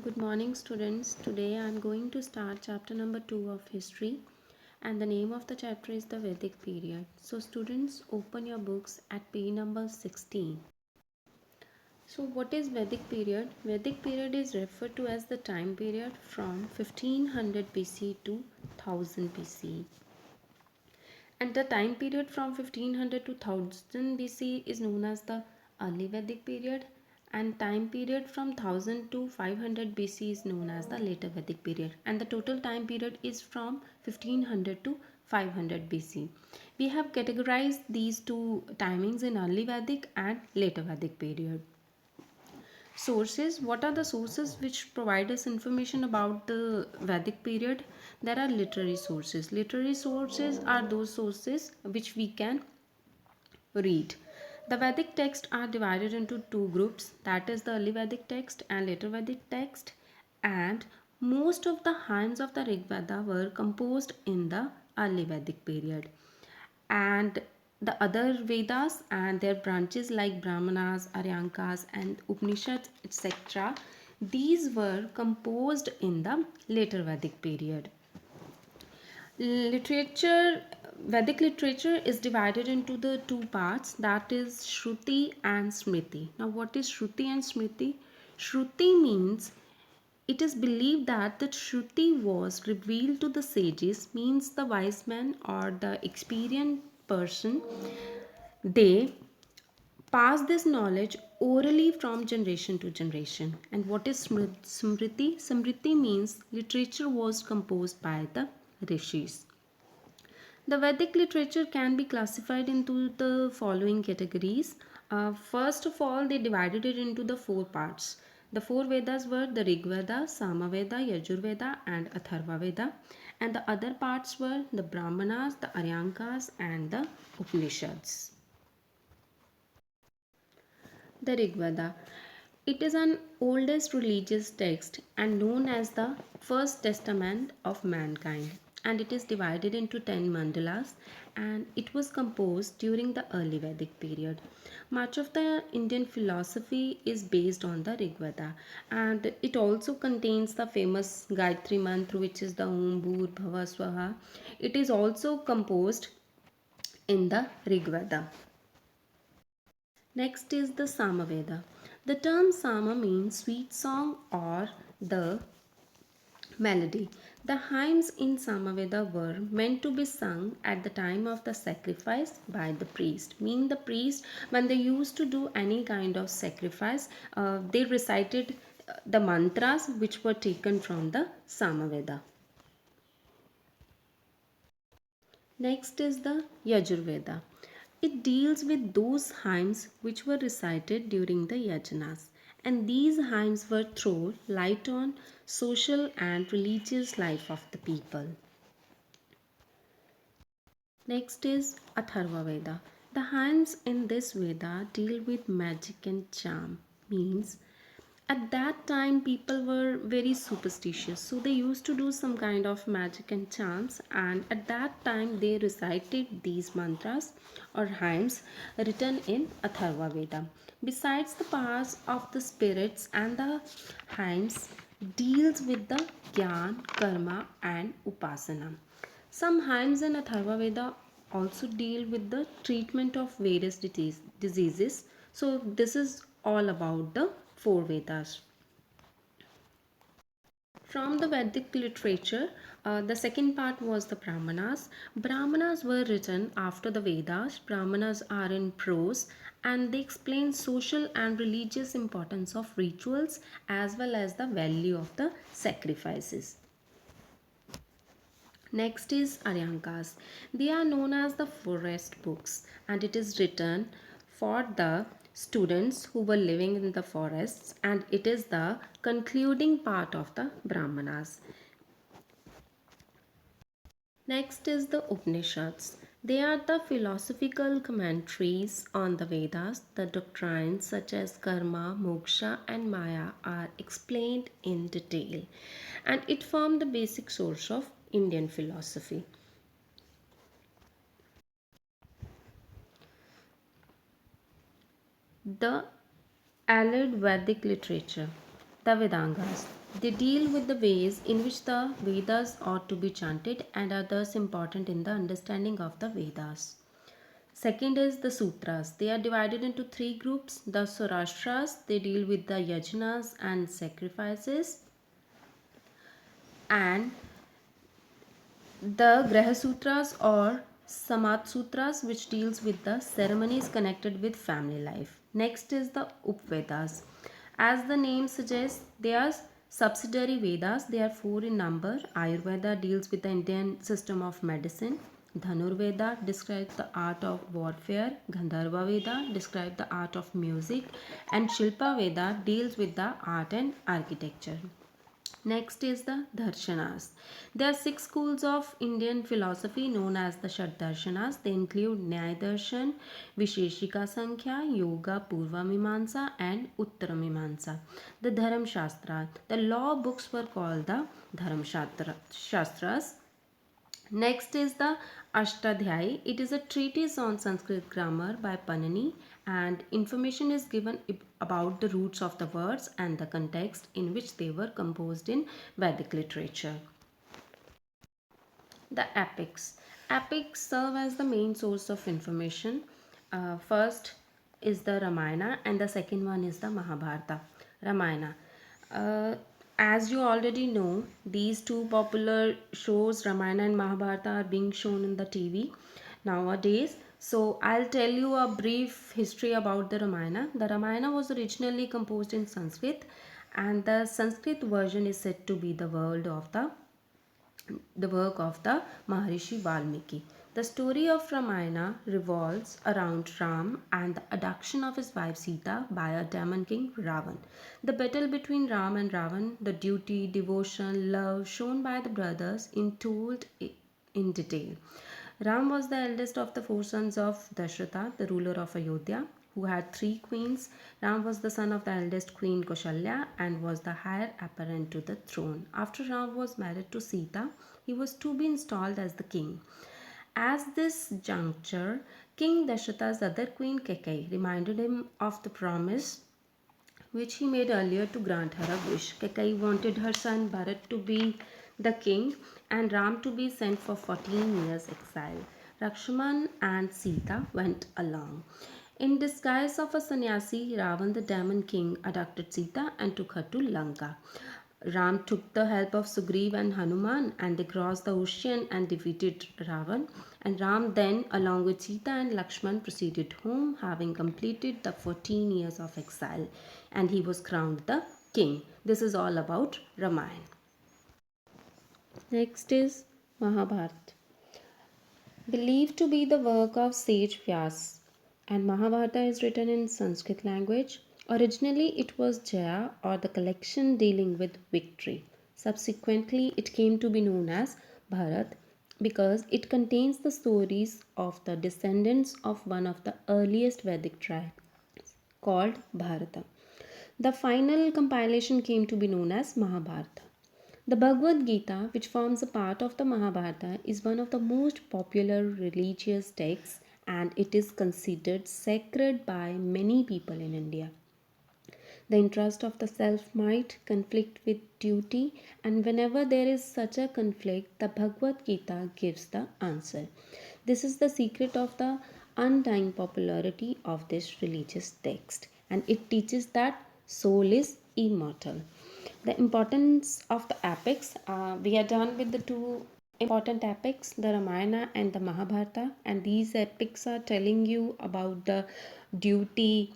Good morning, students. Today I am going to start chapter number 2 of history, and the name of the chapter is the Vedic period. So, students, open your books at page number 16. So, what is Vedic period? Vedic period is referred to as the time period from 1500 BC to 1000 BC. And the time period from 1500 to 1000 BC is known as the early Vedic period, and time period from 1000 to 500 BC is known as the later Vedic period, and the total time period is from 1500 to 500 BC. We have categorized these two timings in early Vedic and later Vedic period. Sources. What are the sources which provide us information about the Vedic period? There are literary sources. Literary sources are those sources which we can read. The Vedic texts are divided into two groups, that is the early Vedic text and later Vedic text, and most of the hymns of the Rig Veda were composed in the early Vedic period, and the other Vedas and their branches like Brahmanas, Aryankas and Upanishads etc. these were composed in the later Vedic period. Literature, Vedic literature is divided into the two parts, that is Shruti and Smriti. Now what is Shruti and Smriti? Shruti means it is believed that the Shruti was revealed to the sages, means the wise man or the experienced person. They pass this knowledge orally from generation to generation. And what is Smriti? Smriti means literature was composed by the rishis. The Vedic literature can be classified into the following categories. First of all, they divided it into the four parts. The four Vedas were the Rig Veda, Samaveda, Yajurveda, and Atharva Veda. And the other parts were the Brahmanas, the Aryankas, and the Upanishads. The Rig Veda. It is an oldest religious text and known as the first testament of mankind, and it is divided into 10 mandalas, and it was composed during the early Vedic period. Much of the Indian philosophy is based on the Rig Veda, and it also contains the famous Gayatri mantra, which is the Om Bhur Bhava Swaha. It is also composed in the Rig Veda. Next is the Samaveda. The term Sama means sweet song or the melody. The hymns in Samaveda were meant to be sung at the time of the sacrifice by the priest. Meaning the priest, when they used to do any kind of sacrifice, they recited the mantras which were taken from the Samaveda. Next is the Yajurveda. It deals with those hymns which were recited during the yajnas, and these hymns were throw light on social and religious life of the people. Next is Atharva Veda. The hymns in this Veda deal with magic and charm, means at that time people were very superstitious, so they used to do some kind of magic and chants, and at that time they recited these mantras or hymns written in Atharva Veda. Besides the powers of the spirits, and the hymns deals with the gyan, karma and upasana. Some hymns in Atharva Veda also deal with the treatment of various diseases. So this is all about the four Vedas. From the Vedic literature, the second part was the Brahmanas. Brahmanas were written after the Vedas. Brahmanas are in prose, and they explain social and religious importance of rituals as well as the value of the sacrifices. Next is Aryankas. They are known as the forest books, and it is written for the students who were living in the forests, and it is the concluding part of the Brahmanas. Next is the Upanishads. They are the philosophical commentaries on the Vedas. The doctrines such as karma, moksha, and maya are explained in detail, and it formed the basic source of Indian philosophy. The allied Vedic literature. The Vedangas. They deal with the ways in which the Vedas ought to be chanted and are thus important in the understanding of the Vedas. Second is the Sutras. They are divided into three groups. The Saurashtras, they deal with the yajnas and sacrifices, and the Graha Sutras or Samat Sutras, which deals with the ceremonies connected with family life. Next is the Upvedas. As the name suggests, they are subsidiary Vedas. They are four in number. Ayurveda deals with the Indian system of medicine. Dhanurveda describes the art of warfare. Gandharva Veda describes the art of music. And Shilpa Veda deals with the art and architecture. Next is the Darshanas. There are six schools of Indian philosophy known as the Shad Darshanas. They include Nyaya Darshan, Visheshika Sankhya, Yoga, Purva Mimamsa, and Uttara Mimamsa. The Dharam Shastra. The law books were called the Dharam Shastras. Next is the Ashtadhyayi. It is a treatise on Sanskrit grammar by Panini, and information is given about the roots of the words and the context in which they were composed in Vedic literature. The epics. Epics serve as the main source of information. First is the Ramayana, and the second one is the Mahabharata. Ramayana. Uh, as you already know, these two popular shows, Ramayana and Mahabharata, are being shown in the TV nowadays. So I'll tell you a brief history about the Ramayana. The Ramayana was originally composed in Sanskrit, and the Sanskrit version is said to be the work of the Maharishi Valmiki. The story of Ramayana revolves around Ram and the abduction of his wife Sita by a demon king Ravan. The battle between Ram and Ravan, the duty, devotion, love shown by the brothers told in detail. Ram was the eldest of the four sons of Dashratha, the ruler of Ayodhya, who had three queens. Ram was the son of the eldest queen Kaushalya and was the heir apparent to the throne. After Ram was married to Sita, he was to be installed as the king. At this juncture, King Dashratha's other queen Kekai reminded him of the promise which he made earlier to grant her a wish. Kekai wanted her son Bharat to be the king and Ram to be sent for 14 years exile. Lakshman and Sita went along. In disguise of a sannyasi, Ravan the demon king abducted Sita and took her to Lanka. Ram took the help of Sugriv and Hanuman and they crossed the ocean and defeated Ravan. And Ram then, along with Sita and Lakshman, proceeded home, having completed the 14 years of exile, and he was crowned the king. This is all about Ramayana. Next is Mahabharata. Believed to be the work of sage Vyas, and Mahabharata is written in Sanskrit language. Originally, it was Jaya or the collection dealing with victory. Subsequently, it came to be known as Bharat because it contains the stories of the descendants of one of the earliest Vedic tribes called Bharata. The final compilation came to be known as Mahabharata. The Bhagavad Gita, which forms a part of the Mahabharata, is one of the most popular religious texts and it is considered sacred by many people in India. The interest of the self might conflict with duty, and whenever there is such a conflict, the Bhagavad Gita gives the answer. This is the secret of the undying popularity of this religious text, and it teaches that soul is immortal. The importance of the epics, we are done with the two important epics, the Ramayana and the Mahabharata, and these epics are telling you about the duty,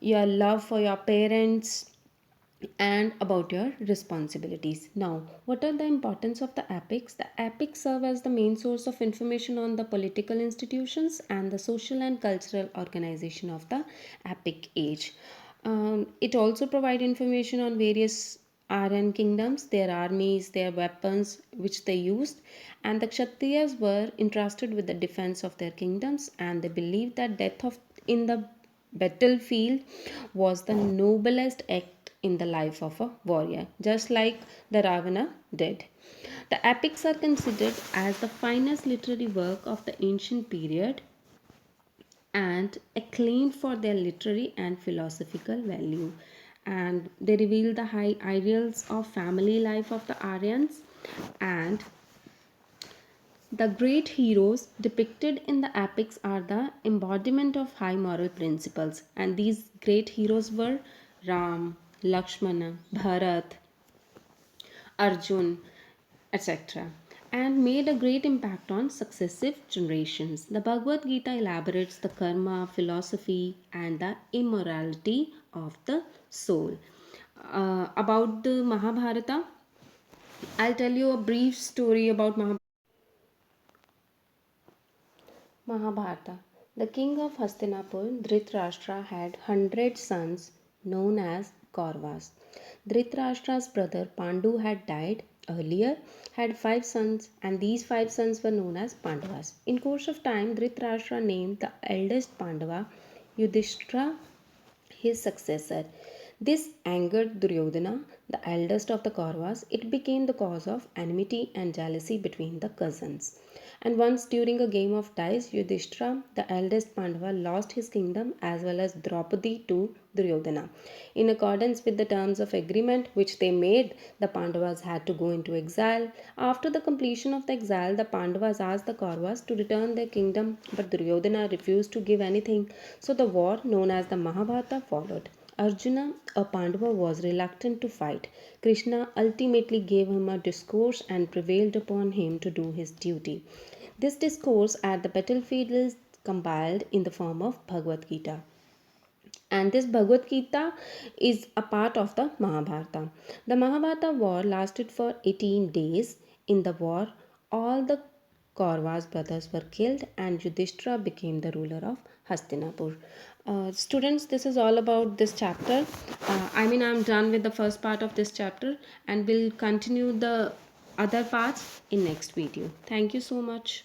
your love for your parents, and about your responsibilities. Now, what are the importance of the epics? The epics serve as the main source of information on the political institutions and the social and cultural organization of the epic age. It also provides information on various Aryan kingdoms, their armies, their weapons which they used, and the Kshatriyas were entrusted with the defense of their kingdoms, and they believed that death in the battlefield was the noblest act in the life of a warrior, just like the Ravana did. The epics are considered as the finest literary work of the ancient period and acclaimed for their literary and philosophical value. and they reveal the high ideals of family life of the Aryans. And the great heroes depicted in the epics are the embodiment of high moral principles, and these great heroes were Ram, Lakshmana, Bharat, Arjun, etc., and made a great impact on successive generations. The Bhagavad Gita elaborates the karma, philosophy, and the immorality of the soul. About the Mahabharata, I'll tell you a brief story about Mahabharata. The king of Hastinapur, Dhritarashtra, had 100 sons known as Kauravas. Dhritarashtra's brother Pandu had died earlier, had 5 sons, and these 5 sons were known as Pandavas. In course of time, Dhritarashtra named the eldest Pandava Yudhishthira his successor. This angered Duryodhana, the eldest of the Kauravas. It became the cause of enmity and jealousy between the cousins. And once during a game of dice, Yudhishthira, the eldest Pandava, lost his kingdom as well as Draupadi to Duryodhana. In accordance with the terms of agreement which they made, the Pandavas had to go into exile. After the completion of the exile, the Pandavas asked the Kauravas to return their kingdom, but Duryodhana refused to give anything. So the war known as the Mahabharata followed. Arjuna, a Pandava, was reluctant to fight. Krishna ultimately gave him a discourse and prevailed upon him to do his duty. This discourse at the battlefield is compiled in the form of Bhagavad Gita. And this Bhagavad Gita is a part of the Mahabharata. The Mahabharata war lasted for 18 days. In the war, all the Kauravas brothers were killed and Yudhishthira became the ruler of Hastinapur. Students, this is all about this chapter. I'm done with the first part of this chapter and will continue the other parts in next video. Thank you so much.